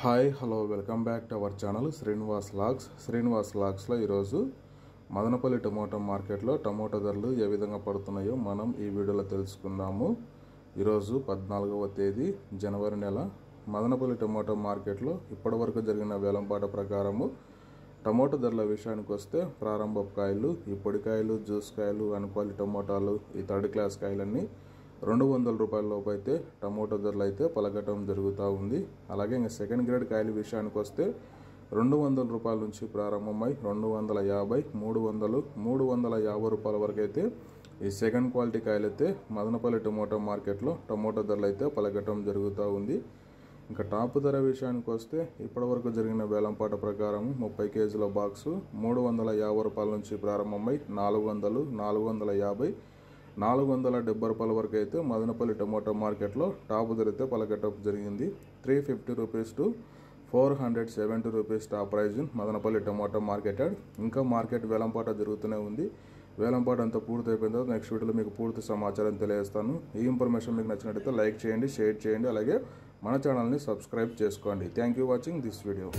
Hi hello welcome back to our channel Srinivas లాగ్స్లో ఈరోజు Madanapalle tomato మార్కెట్లో టమోటా ధరలు ఏ విధంగా పడుతున్నాయో మనం ఈ వీడియోలో తెలుసుకుందాము. ఈరోజు 14వ తేదీ జనవరి నెల మదనపల్లి టమోటా మార్కెట్లో ఇప్పటివరకు జరిగిన వేలంపాట ప్రకారము టమోటా ధరల విషయానికి వస్తే ప్రారంభపు కాయలు, ఈ పొడికాయలు, జ్యూస్ కాయలు, అన్క్వాలిటీ టమోటాలు, ఈ థర్డ్ క్లాస్ కాయలన్నీ 200 రూపాయల లోపు అయితే టమోటా ధరలు అయితే పలకటం జరుగుతూ ఉంది. అలాగే ఇంకా సెకండ్ గ్రేడ్ కాయల విషయానికి వస్తే 200 రూపాయల నుంచి ప్రారంభమై 250, 300, 350 రూపాయల వరకు అయితే ఈ సెకండ్ క్వాలిటీ కాయలు అయితే మదనపల్లి టమోటా మార్కెట్లో టమోటా ధరలు అయితే పలకటం జరుగుతూ ఉంది. ఇంకా టాప్ ధర విషయానికి వస్తే ఇప్పటివరకు జరిగిన వేలంపాట ప్రకారం 30 కేజీల బాక్సు 350 రూపాయల నుంచి ప్రారంభమై 400, 450, 470 రూపాయల వరకు అయితే మదనపల్లి టమోటా మార్కెట్లో టాప్ ధర అయితే పలకటం జరిగింది. 350 rupees to 470 rupees top prize Madanapalle tomato market. ఇంకా మార్కెట్ వేలంపాట జరుగుతూనే ఉంది. వేలంపాట అంతా పూర్తి అయిపోయిన తర్వాత నెక్స్ట్ వీడియోలో మీకు పూర్తి సమాచారం తెలియజేస్తాను. ఈ ఇన్ఫర్మేషన్ మీకు నచ్చినట్లయితే లైక్ చేయండి, షేర్ చేయండి, అలాగే మన ఛానల్ని సబ్స్క్రైబ్ చేసుకోండి. Thank you watching this video.